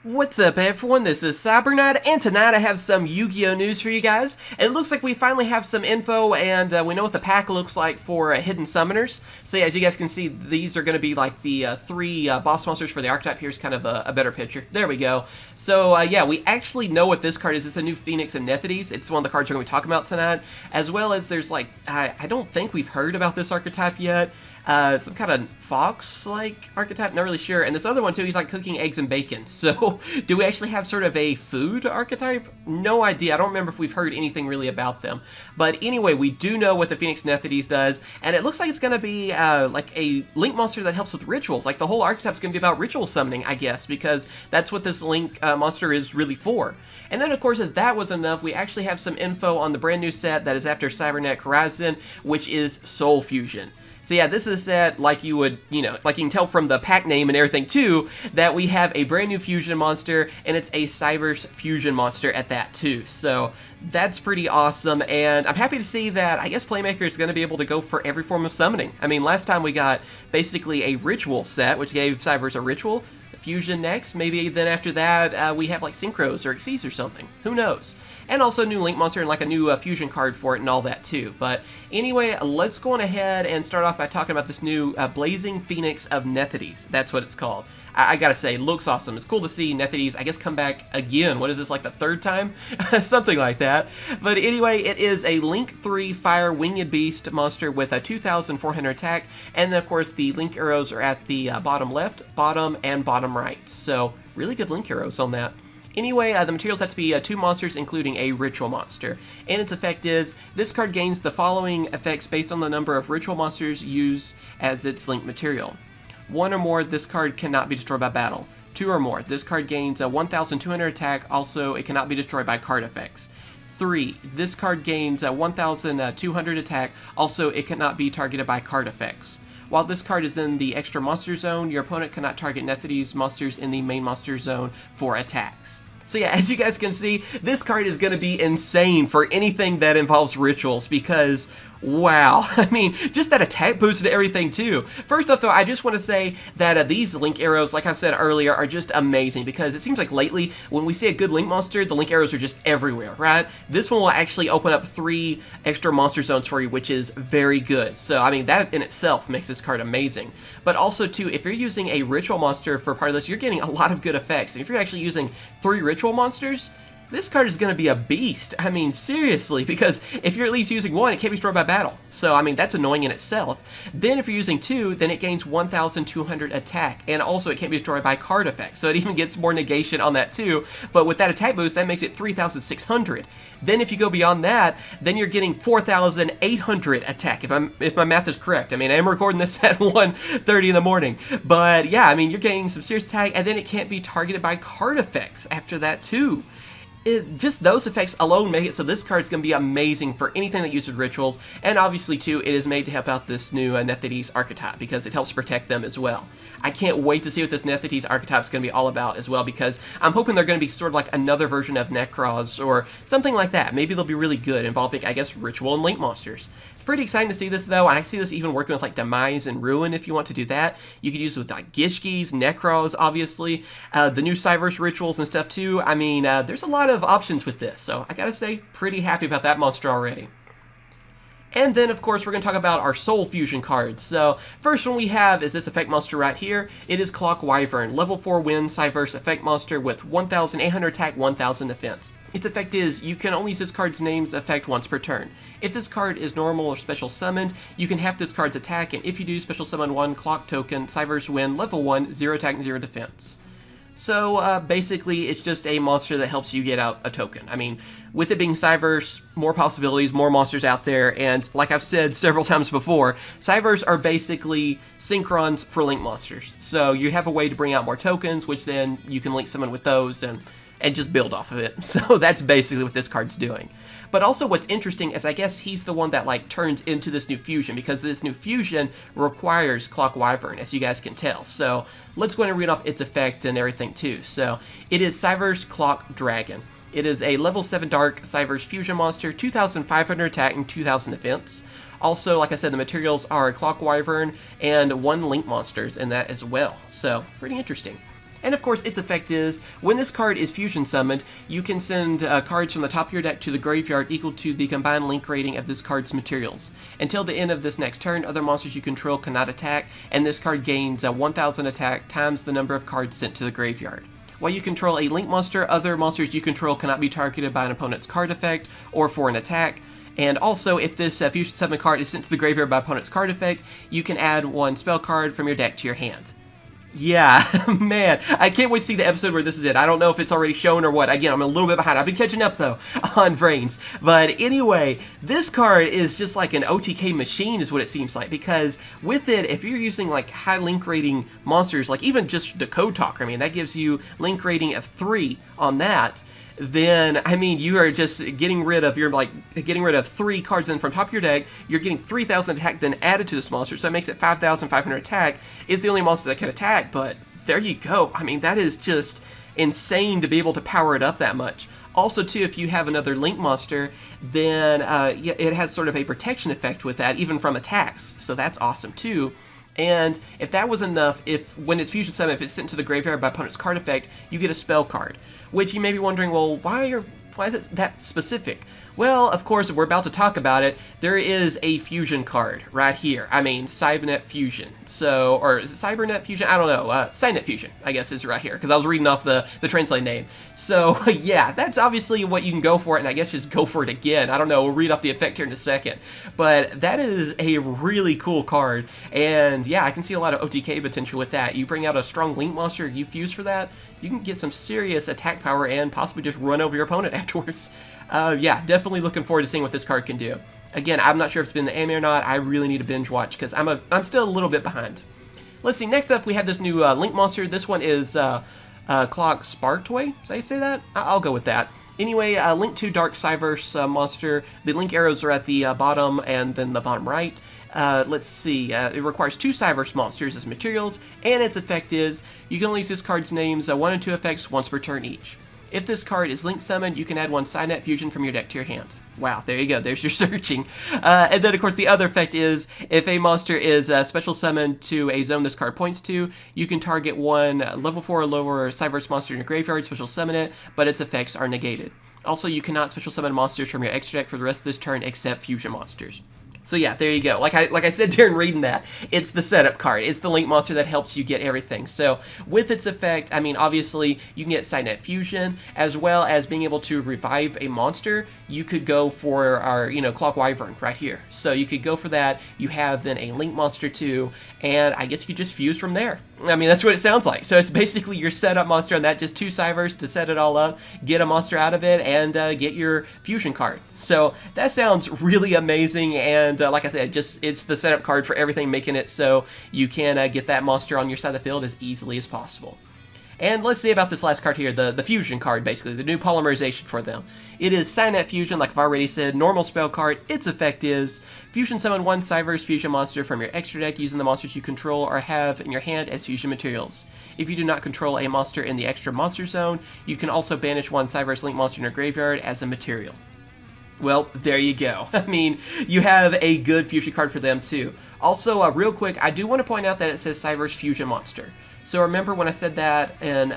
What's up everyone, this is CyberKnight, and tonight I have some Yu-Gi-Oh news for you guys. It looks like we finally have some info, and we know what the pack looks like for hidden summoners. So yeah, as you guys can see, these are going to be like the three boss monsters for the archetype. Here's kind of a better picture. There we go. So yeah, we actually know what this card is. It's a new Phoenix and Nephthys. It's one of the cards we're going to be talking about tonight. As well as there's like, I don't think we've heard about this archetype yet. Some kind of fox-like archetype, not really sure. And this other one too, he's like cooking eggs and bacon. So, do we actually have sort of a food archetype? No idea. I don't remember if we've heard anything really about them. But anyway, we do know what the Phoenix Nephthys does, and it looks like it's going to be like a Link monster that helps with rituals. Like the whole archetype's going to be about ritual summoning, I guess, because that's what this Link monster is really for. And then, of course, if that was enough, we actually have some info on the brand new set that is after Cybernet Horizon, which is Soul Fusion. So yeah, this is a set, like you would, like you can tell from the pack name and everything too, that we have a brand new fusion monster, and it's a Cyberse fusion monster at that too. So that's pretty awesome, and I'm happy to see that I guess Playmaker is going to be able to go for every form of summoning. I mean, last time we got basically a ritual set, which gave Cyberse a ritual, fusion next, maybe then after that we have like Synchros or Xyz or something. Who knows? And also a new Link monster and like a new fusion card for it and all that too. But anyway, let's go on ahead and start off by talking about this new Blazing Phoenix of Nephthys. That's what it's called. I gotta say, looks awesome. It's cool to see Nephthys, I guess, come back again. What is this, like the third time? Something like that. But anyway, it is a Link 3 Fire Winged Beast monster with a 2,400 attack. And then, of course, the Link arrows are at the bottom left, bottom, and bottom right. So, really good Link arrows on that. Anyway, the materials have to be 2 monsters, including a ritual monster. And its effect is, this card gains the following effects based on the number of ritual monsters used as its link material. 1 or more, this card cannot be destroyed by battle. 2 or more, this card gains a 1,200 attack, also it cannot be destroyed by card effects. 3, this card gains a 1,200 attack, also it cannot be targeted by card effects. While this card is in the extra monster zone, your opponent cannot target Nephthys monsters in the main monster zone for attacks. So yeah, as you guys can see, this card is going to be insane for anything that involves rituals because, wow, I mean, just that attack boost and everything too. First off though, I just want to say that these Link arrows, like I said earlier, are just amazing because it seems like lately, when we see a good Link monster, the Link arrows are just everywhere, right? This one will actually open up 3 extra monster zones for you, which is very good. So, I mean, that in itself makes this card amazing. But also too, if you're using a ritual monster for part of this, you're getting a lot of good effects. And if you're actually using 3 ritual monsters, this card is going to be a beast. I mean, seriously, because if you're at least using 1, it can't be destroyed by battle. So, I mean, that's annoying in itself. Then if you're using 2, then it gains 1,200 attack, and also it can't be destroyed by card effects. So it even gets more negation on that too, but with that attack boost, that makes it 3,600. Then if you go beyond that, then you're getting 4,800 attack, if my math is correct. I mean, I am recording this at 1:30 in the morning, but yeah, I mean, you're getting some serious attack, and then it can't be targeted by card effects after that too. Just those effects alone make it so this card's going to be amazing for anything that uses rituals, and obviously too, it is made to help out this new Nephthys archetype because it helps protect them as well. I can't wait to see what this Nephthys archetype is going to be all about as well, because I'm hoping they're going to be sort of like another version of Necros or something like that. Maybe they'll be really good, involving, I guess, ritual and link monsters. It's pretty exciting to see this though, and I see this even working with like Demise and Ruin if you want to do that. You could use it with like Gishkis, Necros, obviously, the new Cyberse rituals and stuff too. I mean, there's a lot of options with this, so I gotta say, pretty happy about that monster already. And then, of course, we're going to talk about our Soul Fusion cards. So, first one we have is this effect monster right here. It is Clock Wyvern, level 4 win Cyberse effect monster with 1,800 attack, 1,000 defense. Its effect is, you can only use this card's name's effect once per turn. If this card is normal or special summoned, you can half this card's attack, and if you do special summon 1 Clock token, Cyberse win, level 1, 0 attack and 0 defense. So, basically, it's just a monster that helps you get out a token. I mean, with it being Cyberse, more possibilities, more monsters out there, and like I've said several times before, Cyberse are basically synchrons for Link monsters. So, you have a way to bring out more tokens, which then you can link someone with those, and just build off of it. So, that's basically what this card's doing. But also what's interesting is I guess he's the one that like turns into this new fusion, because this new fusion requires Clock Wyvern, as you guys can tell. So let's go ahead and read off its effect and everything too. So it is Cyberse Clock Dragon. It is a level 7 Dark Cyberse fusion monster, 2,500 attack and 2,000 defense. Also, like I said, the materials are Clock Wyvern and 1 Link monsters in that as well. So pretty interesting. And of course, its effect is, when this card is fusion summoned, you can send cards from the top of your deck to the graveyard equal to the combined link rating of this card's materials. Until the end of this next turn, other monsters you control cannot attack, and this card gains 1,000 attack times the number of cards sent to the graveyard. While you control a link monster, other monsters you control cannot be targeted by an opponent's card effect or for an attack. And also, if this fusion summon card is sent to the graveyard by opponent's card effect, you can add one spell card from your deck to your hand. Yeah, man, I can't wait to see the episode where this is it. I don't know if it's already shown or what. Again, I'm a little bit behind. I've been catching up, though, on Vrains. But anyway, this card is just like an OTK machine is what it seems like, because with it, if you're using like high link rating monsters, like even just the Code Talker, I mean, that gives you link rating of 3 on that, then, I mean, you are just getting rid of 3 cards in from top of your deck. You're getting 3,000 attack then added to this monster, so it makes it 5,500 attack. It's the only monster that can attack, but there you go. I mean, that is just insane to be able to power it up that much. Also, too, if you have another link monster, then it has sort of a protection effect with that, even from attacks, so that's awesome, too. And if that was enough, when it's fusion summon, if it's sent to the graveyard by opponent's card effect, you get a spell card. Which you may be wondering, well, why is it that specific? Well, of course, if we're about to talk about it, there is a fusion card right here. I mean, CyberKnight Fusion. So, or is it CyberKnight Fusion? I don't know. CyberKnight Fusion, I guess, is right here, because I was reading off the translate name. So, yeah, that's obviously what you can go for it, and I guess just go for it again. I don't know. We'll read off the effect here in a second. But that is a really cool card, and yeah, I can see a lot of OTK potential with that. You bring out a strong link monster, you fuse for that, you can get some serious attack power and possibly just run over your opponent afterwards. Yeah, definitely looking forward to seeing what this card can do. Again, I'm not sure if it's been the anime or not. I really need to binge watch because I'm still a little bit behind. Let's see. Next up, we have this new link monster. This one is Clock Sparktoy. Did I say that? I'll go with that. Anyway, Link 2 Dark Cyberse monster. The link arrows are at the bottom and then the bottom right. Let's see, it requires 2 Cyberse monsters as materials, and its effect is, you can only use this card's names 1 and 2 effects once per turn each. If this card is link summoned, you can add 1 CyberKnight Fusion from your deck to your hand. Wow, there you go, there's your searching. And then, of course, the other effect is, if a monster is special summoned to a zone this card points to, you can target 1 level 4 or lower Cyberse monster in your graveyard, special summon it, but its effects are negated. Also, you cannot special summon monsters from your extra deck for the rest of this turn except fusion monsters. So yeah, there you go. Like I said during reading that, it's the setup card. It's the link monster that helps you get everything. So with its effect, I mean, obviously you can get CyberKnight Fusion, as well as being able to revive a monster. You could go for our, Clock Wyvern right here. So you could go for that. You have then a link monster too, and I guess you could just fuse from there. I mean, that's what it sounds like. So it's basically your setup monster, and that just 2 Cyberse to set it all up, get a monster out of it, and get your fusion card. So that sounds really amazing, and like I said, it's the setup card for everything, making it so you can get that monster on your side of the field as easily as possible. And let's see about this last card here, the fusion card, basically, the new polymerization for them. It is CyberKnight Fusion, like I've already said, normal spell card. Its effect is, fusion summon 1 Cyberse fusion monster from your extra deck using the monsters you control or have in your hand as fusion materials. If you do not control a monster in the extra monster zone, you can also banish 1 Cyberse link monster in your graveyard as a material. Well, there you go. I mean, you have a good fusion card for them too. Also, real quick, I do want to point out that it says Cyberse Fusion Monster. So remember when I said that in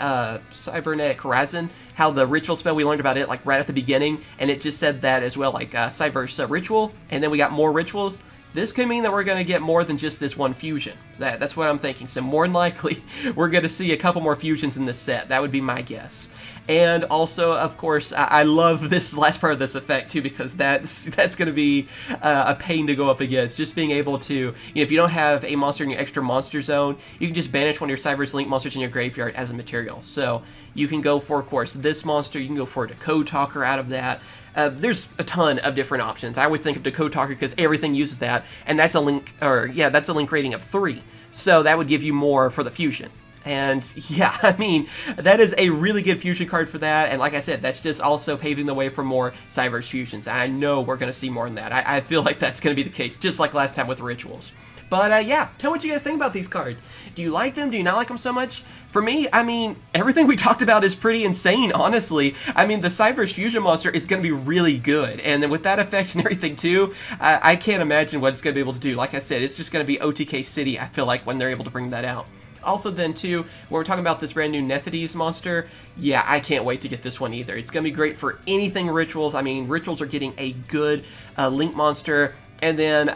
Cybernetic Horizon, how the ritual spell, we learned about it like right at the beginning, and it just said that as well, like Cyberse Ritual, and then we got more rituals. This could mean that we're going to get more than just this one fusion. That's what I'm thinking. So more than likely, we're going to see a couple more fusions in this set. That would be my guess. And also, of course, I love this last part of this effect too, because that's going to be a pain to go up against. Just being able to, if you don't have a monster in your extra monster zone, you can just banish one of your Cyberse link monsters in your graveyard as a material. So you can go for, of course, this monster. You can go for a Code Talker out of that. There's a ton of different options. I always think of the Code Talker because everything uses that, and that's a link, that's a link rating of 3. So that would give you more for the fusion. And yeah, I mean, that is a really good fusion card for that. And like I said, that's just also paving the way for more Cyberse fusions. And I know we're going to see more than that. I feel like that's going to be the case, just like last time with Rituals. But yeah, tell me what you guys think about these cards. Do you like them? Do you not like them so much? For me, I mean, everything we talked about is pretty insane, honestly. I mean, the Cyberse Fusion Monster is going to be really good. And then with that effect and everything too, I can't imagine what it's going to be able to do. Like I said, it's just going to be OTK City, I feel like, when they're able to bring that out. Also then too, when we're talking about this brand new Nephthys monster, yeah, I can't wait to get this one either. It's going to be great for anything rituals. I mean, rituals are getting a good Link monster. And then,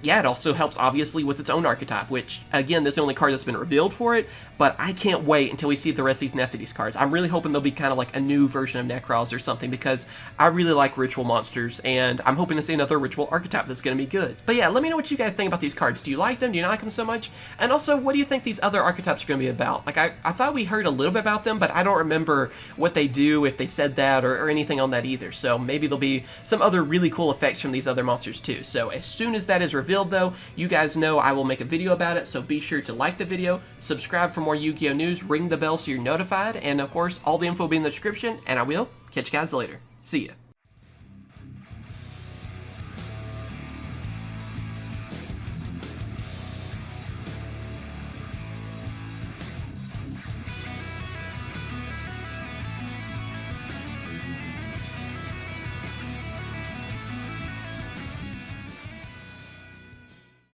yeah, it also helps, obviously, with its own archetype, which, again, this is the only card that's been revealed for it, but I can't wait until we see the rest of these Nephthys cards. I'm really hoping they'll be kind of like a new version of Necrons or something, because I really like ritual monsters, and I'm hoping to see another ritual archetype that's going to be good. But yeah, let me know what you guys think about these cards. Do you like them? Do you not like them so much? And also, what do you think these other archetypes are going to be about? Like, I thought we heard a little bit about them, but I don't remember what they do, if they said that, or anything on that either. So maybe there'll be some other really cool effects from these other monsters too. So as soon as that is revealed, though, you guys know I will make a video about it, so be sure to like the video, subscribe for more Yu-Gi-Oh news, ring the bell so you're notified, and of course, all the info will be in the description, and I will catch you guys later. See ya.